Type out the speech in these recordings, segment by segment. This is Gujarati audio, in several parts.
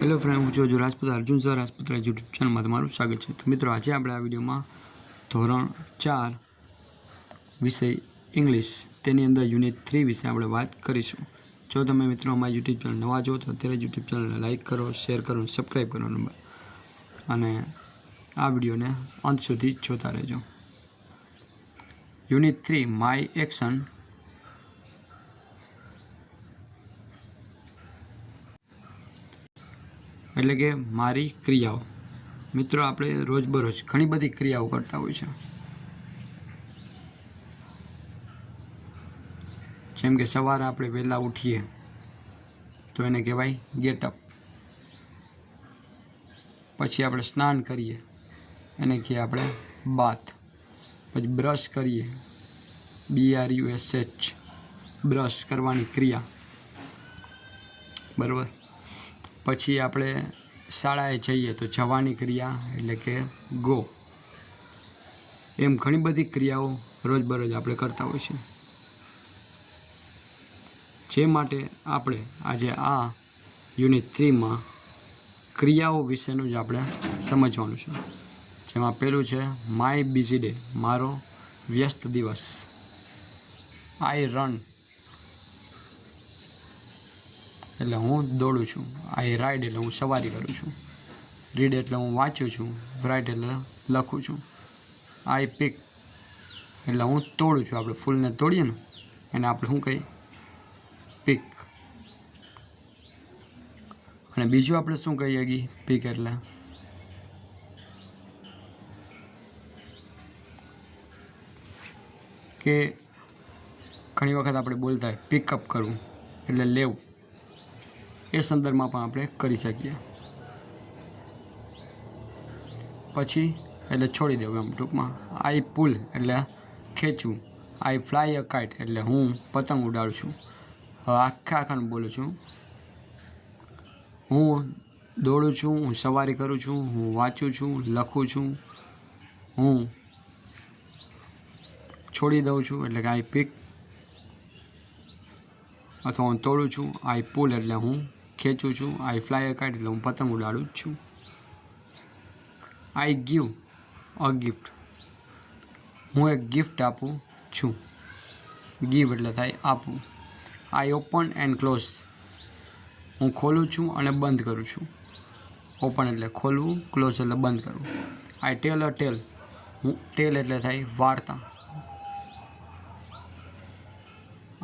હેલો ફ્રેન્ડ, હું છું રાજપૂત અર્જુન સર રાજપૂત યુટ્યુબ ચેનલમાં તમારું સ્વાગત છે. તો મિત્રો, આજે આપણે આ વિડીયોમાં ધોરણ 4 વિષય ઇંગ્લિશ તેની અંદર યુનિટ 3 વિશે આપણે વાત કરીશું. જો તમે મિત્રો અમારી યુટ્યુબ ચેનલ નવા જો તો અત્યારે યુટ્યુબ ચેનલને લાઇક કરો, શેર કરો, સબસ્ક્રાઈબ કરો અને આ વિડીયોને અંત સુધી જોતા રહેજો. યુનિટ 3 માય એક્શન એટલે કે મારી ક્રિયાઓ. મિત્રો, આપણે રોજબરોજ ઘણી બધી ક્રિયાઓ કરતા હોય છે, જેમ કે સવારે આપણે વહેલા ઉઠીએ તો એને કહેવાય ગેટઅપ. પછી આપણે સ્નાન કરીએ એને કહીએ આપણે બાથ. પછી બ્રશ કરીએ, BRUSH, બ્રશ કરવાની ક્રિયા, બરાબર. પછી આપણે શાળાએ જઈએ તો જવાની ક્રિયા એટલે કે ગો. એમ ઘણી બધી ક્રિયાઓ રોજબરોજ આપણે કરતા હોય છે, જે માટે આપણે આજે આ યુનિટ 3માં ક્રિયાઓ વિશેનું જ આપણે સમજવાનું છે. જેમાં પહેલું છે માય બિઝી ડે, મારો વ્યસ્ત દિવસ. આઈ રન એટલે હું દોડું છું. આઈ રાઇડ એટલે હું સવારી કરું છું. રીડ એટલે હું વાંચું છું. રાઇટ એટલે લખું છું. આઈ પિક એટલે હું તોડું છું. આપણે ફૂલને તોડીએ ને એને આપણે શું કહીએ? પિક. અને બીજું આપણે શું કહીએ કે પિક એટલે કે ઘણી વખત આપણે બોલતા હોય પિકઅપ કરવું એટલે લેવું. એ સંદર્ભમાં પણ આપણે કરી શકીએ. પછી એટલે છોડી દેવું એમ ટૂંકમાં. આઈ પુલ એટલે ખેંચવું. આઈ ફ્લાય અ કાઇટ એટલે હું પતંગ ઉડાડું છું. હવે આખાને બોલું છું. હું દોડું છું, હું સવારી કરું છું, હું વાંચું છું, લખું છું, હું છોડી દઉં છું એટલે કે આઈ પિક. અથવા હું તોડું છું, આઈ પુલ એટલે હું ખેંચું છું. આઈ ફ્લાય અ કાઇટ એટલે હું પતંગ ઉડાડું છું. આઈ ગીવ અ ગિફ્ટ, હું એક ગિફ્ટ આપું છું. ગીવ એટલે થાય આપવું. આઈ ઓપન એન્ડ ક્લોઝ, હું ખોલું છું અને બંધ કરું છું. ઓપન એટલે ખોલવું, ક્લોઝ એટલે બંધ કરવું. આઈ ટેલ અ ટેલ, હું ટેલ એટલે થાય વાર્તા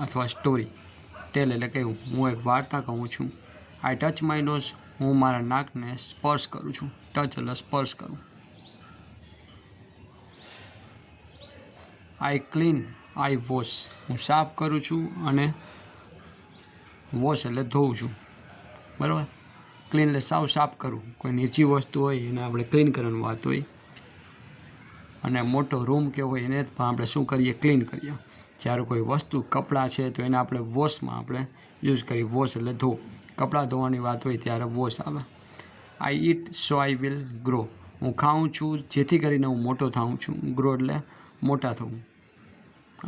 અથવા સ્ટોરી. ટેલ એટલે કહેવું, હું એક વાર્તા કહું છું. આઈ ટચ માય નોઝ, હું મારા નાકને સ્પર્શ કરું છું. ટચ એટલે સ્પર્શ કરું. આઈ ક્લીન આઈ વોશ, હું સાફ કરું છું અને વોશ એટલે ધોઉં છું, બરાબર. ક્લીન એટલે સાફ કરવું. કોઈ નીચી વસ્તુ હોય એને આપણે ક્લીન કરવાની વાત હોય, અને મોટો રૂમ કે હોય એને પણ આપણે શું કરીએ? ક્લીન કરીએ. જ્યારે કોઈ વસ્તુ કપડાં છે તો એને આપણે વોશમાં આપણે યુઝ કરીએ. વોશ એટલે ધો. કપડાં ધોવાની વાત હોય ત્યારે વોશ આવે. આઈ ઈટ સો આઈ વિલ ગ્રો, હું ખાઉં છું જેથી કરીને હું મોટો થાઉં છું. ગ્રો એટલે મોટા થવું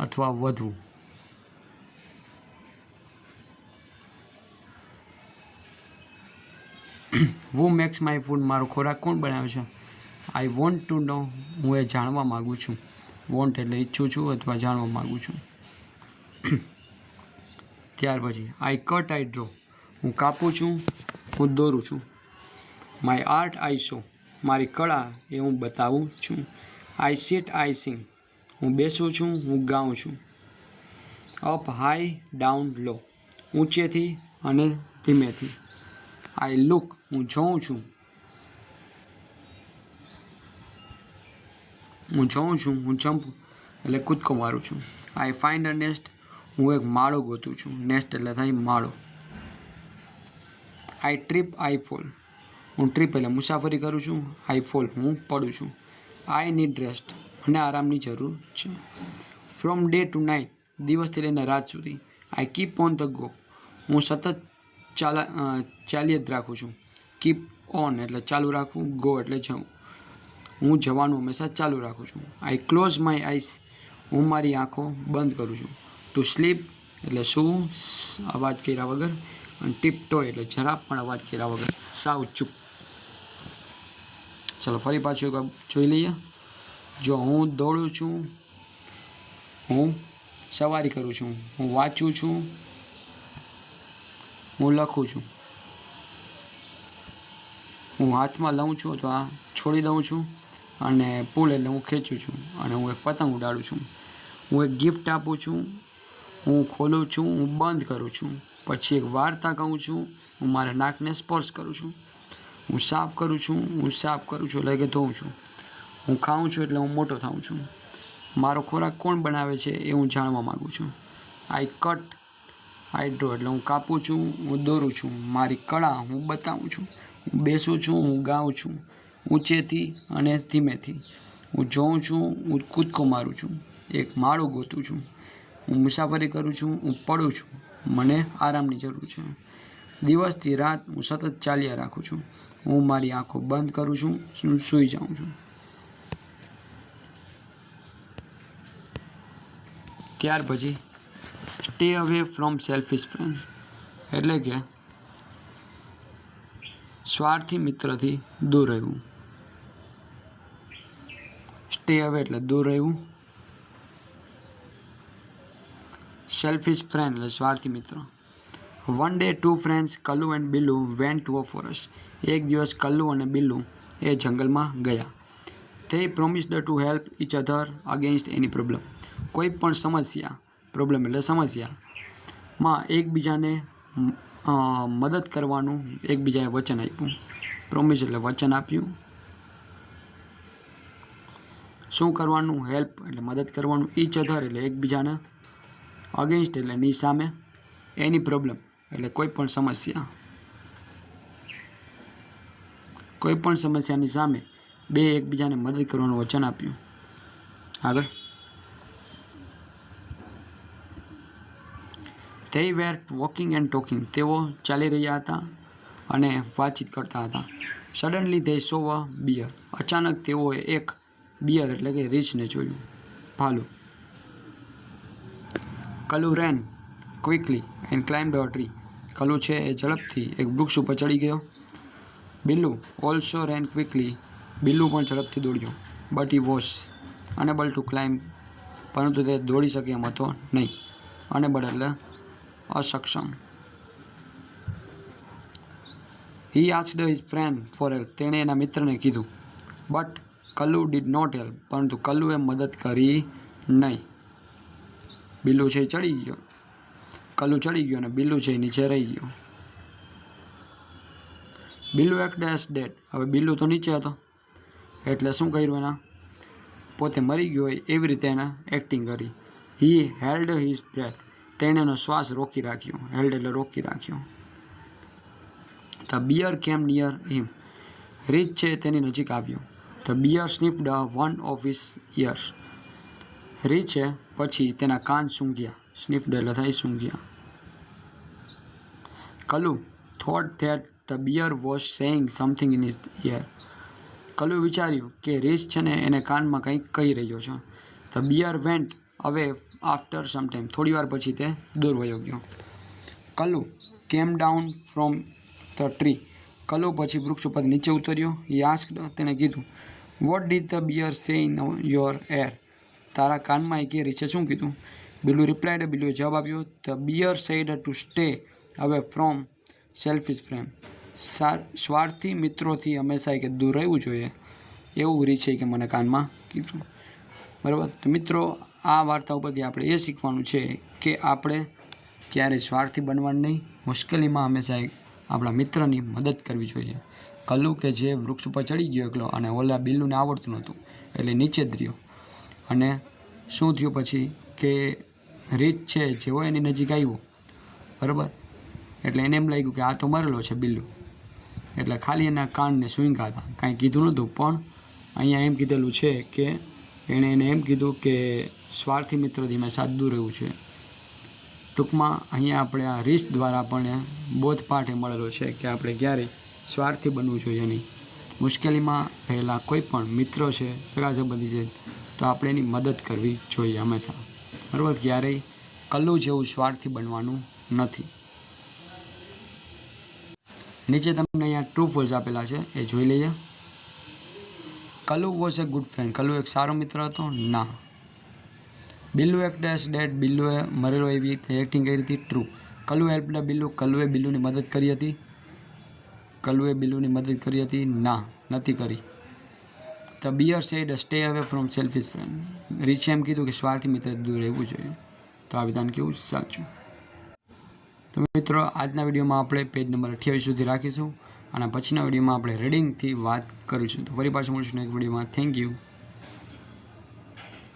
અથવા વધવું. વુ મેક્સ માય ફૂડ, મારો ખોરાક કોણ બનાવે છે? આઈ વોન્ટ ટુ નો, હું એ જાણવા માગું છું. વોન્ટ એટલે ઈચ્છું છું અથવા જાણવા માગું છું. ત્યાર પછી આઈ કટ આઈ ડ્રો, હું કાપું છું, હું દોરું છું. માય આર્ટ આઈ શો, મારી કળા એ હું બતાવું છું. આઈ સીટ આઈ સિંગ, હું બેસું છું, હું ગાઉં છું. અપ હાઈ ડાઉન લો, ઊંચેથી અને ધીમેથી. આઈ લુક, હું જોઉં છું, હું જમ્પ એટલે કૂદકો મારું છું. આઈ ફાઇન્ડ અ નેસ્ટ, હું એક માળો ગોતું છું. નેસ્ટ એટલે થાય માળો. આઈ ટ્રીપ આઈ ફોલ, હું ટ્રીપ એટલે મુસાફરી કરું છું. આઈ ફોલ હું પડું છું. આઈ નીડ રેસ્ટ, મને આરામની જરૂર છે. ફ્રોમ ડે ટુ નાઇટ, દિવસથી લઈને રાત સુધી. આઈ કીપ ઓન ધ ગો, હું સતત ચાલ્યા જ રાખું છું. કીપ ઓન એટલે ચાલુ રાખવું. ગો એટલે જવું. હું જવાનું હંમેશા ચાલુ રાખું છું. આઈ ક્લોઝ માય આઈસ, હું મારી આંખો બંધ કરું છું. ટુ સ્લીપ એટલે શું? અવાજ કર્યા વગર. અને ટીપટોય એટલે જરા પણ અવાજ કર્યા વગર સાવ ચૂપ. ચલો ફરી પાછું એક જોઈ લઈએ. જો હું દોડું છું, હું સવારી કરું છું, હું વાંચું છું, હું લખું છું, હું હાથમાં લઉં છું અથવા છોડી દઉં છું, અને પુલ એટલે હું ખેંચું છું, અને હું એક પતંગ ઉડાડું છું, હું એક ગિફ્ટ આપું છું, હું ખોલું છું, હું બંધ કરું છું, પછી એક વાર્તા કહું છું, હું મારા નાકને સ્પર્શ કરું છું, હું સાફ કરું છું, હું સાફ કરું છું એટલે કે ધોઉં છું, હું ખાઉં છું એટલે હું મોટો થાઉં છું, મારો ખોરાક કોણ બનાવે છે એ હું જાણવા માગું છું, આઈ કટ, આઈ ડ્રો એટલે હું કાપું છું, હું દોરું છું, મારી કળા હું બતાવું છું, હું બેસું છું, હું ગાઉં છું, ઊંચેથી અને ધીમેથી, હું જોઉં છું, હું કૂદકો મારું છું, એક માળું ગોતું છું, હું મુસાફરી કરું છું, હું પડું છું, મને આરામની જરૂર છે, દિવસથી રાત હું સતત ચાલ્યા રાખું છું, હું મારી આંખો બંધ કરું છું, હું સૂઈ જાઉં છું. ત્યાર પછી stay away from selfish friend એટલે કે સ્વાર્થી મિત્રથી દૂર રહેવું. સ્ટે અવે એટલે દૂર રહેવું, સેલ્ફિશ ફ્રેન્ડ એટલે સ્વાર્થી મિત્ર. One day two friends Kallu and Billu went to a forest. એક દિવસ કલ્લુ અને બિલ્લુ એ જંગલમાં ગયા. they promised to help each other against any problem. કોઈ પણ સમસ્યા, પ્રોબ્લેમ એટલે સમસ્યામાં એકબીજાને મદદ કરવાનું એકબીજાએ વચન આપ્યું. પ્રોમિસ એટલે વચન આપ્યું. શું કરવાનું? હેલ્પ એટલે મદદ કરવાનું. ઈચ અધર એટલે એકબીજાને. અગેન્સ્ટ એટલે ની સામે. એની પ્રોબ્લેમ એટલે કોઈ પણ સમસ્યા. કોઈ પણ સમસ્યાની સામે બે એકબીજાને મદદ કરવાનું વચન આપ્યું. આગળ they were walking and talking. તેઓ ચાલી રહ્યા હતા અને વાતચીત કરતા હતા. Suddenly they saw a bear. અચાનક તેઓએ એક બિયર એટલે કે રીંછને જોયું, ભાલું. Kallu ran quickly and climbed a tree. Kallu છે એ ઝડપથી એક વૃક્ષ ઉપર ચડી ગયો. Billu also ran quickly. Billu પણ ઝડપથી દોડ્યો. but he was unable to climb. પરંતુ તે દોડી શકે એમ હતો નહીં. unable એટલે અસક્ષમ. he asked his friend for help. તેણે એના મિત્રને કીધું. but Kallu did not help. પરંતુ કલ્લુએ મદદ કરી નહીં. બિલ્લુ છે એ ચડી ગયો, કલ્લુ ચડી ગયો અને બિલ્લુ છે એ નીચે રહી ગયો. Billu acted as dead. હવે બિલ્લુ તો નીચે હતો એટલે શું કર્યું? એના પોતે મરી ગયો હોય એવી રીતે એને એક્ટિંગ કરી. he held his breath. તેણે એનો શ્વાસ રોકી રાખ્યો. હેલ્ડ એટલે રોકી રાખ્યો. The bear came near him. રીંછ છે તેની નજીક આવ્યો. The bear sniffed one of his ears. રીંછ છે પછી તેના કાન સૂંઘ્યા. સ્નિફ્ડ એટલે થાય સૂંઘ્યા. Kallu thought that the bear was saying something in his ear. Kallu વિચાર્યું કે રીંછ છે ને એને કાનમાં કંઈક કહી રહ્યો છે. The bear went away after some time. થોડી વાર પછી તે દૂર વયો ગયો. Kallu came down from the tree. Kallu પછી વૃક્ષ ઉપર નીચે ઉતર્યો. he asked. તેણે કીધું, what did the bear say in your ear? તારા કાનમાં કે રીંછે શું કીધું? બિલ્લુ રિપ્લાઇડ. બિલ્લુએ જવાબ આપ્યો, the bear said to stay away from selfish friends. સ્વાર્થી મિત્રોથી હંમેશા કે દૂર રહેવું જોઈએ એવું રીંછે કે મને કાનમાં કીધું. બરાબર. તો મિત્રો આ વાર્તા ઉપરથી આપણે એ શીખવાનું છે કે આપણે ક્યારેય સ્વાર્થી બનવાનું નહીં. મુશ્કેલીમાં હંમેશા આપણા મિત્રની મદદ કરવી જોઈએ. કલ્લુ કે જે વૃક્ષ ઉપર ચડી ગયો એકલો અને ઓલા બિલ્લુને આવડતું નહોતું એટલે નીચે જ રહ્યો. અને શું થયું પછી કે રીંછ છે જેવો એની નજીક આવ્યો, બરાબર, એટલે એને એમ લાગ્યું કે આ તો મરેલો છે બિલ્લુ, એટલે ખાલી એના કાનને સૂંઘ્યા હતા, કાંઈ કીધું નહોતું. પણ અહીંયા એમ કીધેલું છે કે એણે એને એમ કીધું કે સ્વાર્થી મિત્રથી હંમેશા દૂર રહેવું છે. ટૂંકમાં અહીંયા આપણે આ રીંછ દ્વારા આપણને બોધપાઠ એ મળેલો છે કે આપણે ક્યારેય સ્વાર્થી બનવું જોઈએ નહીં. મુશ્કેલીમાં રહેલા કોઈ પણ મિત્ર છે, સગા સંબંધી છે, તો આપણે એની મદદ કરવી જોઈએ હંમેશા. બરાબર. ક્યારેય કલ્લુ જેવું સ્વાર્થી બનવાનું નથી. નીચે તમને અહીંયા ટ્રુ ફોલ્સ આપેલા છે, એ જોઈ લઈએ. Kalu was a good friend. Kalu એક સારો મિત્ર હતો? ના. Billu act as dead. બિલ્લુએ મરેલો એવી રીતે એક્ટિંગ કરી હતી? ટ્રુ. કલુ હેલ્પ બિલ્લુ. કલુએ બિલ્લુની મદદ કરી હતી? કલુએ બિલ્લુની મદદ કરી હતી? ના, નથી કરી. The bear said stay away from selfish friend. રીછે એમ કીધું કે સ્વાર્થી મિત્રથી દૂર રહેવું જોઈએ. તો આ વિધાન કેવું? સાચું. તો મિત્રો આજના વિડીયોમાં આપણે પેજ નંબર 28 સુધી રાખીશું અને પછીના વિડીયોમાં આપણે રીડિંગથી વાત કરીશું. તો ફરી પાછું મળીશું એક વિડીયોમાં. Thank you.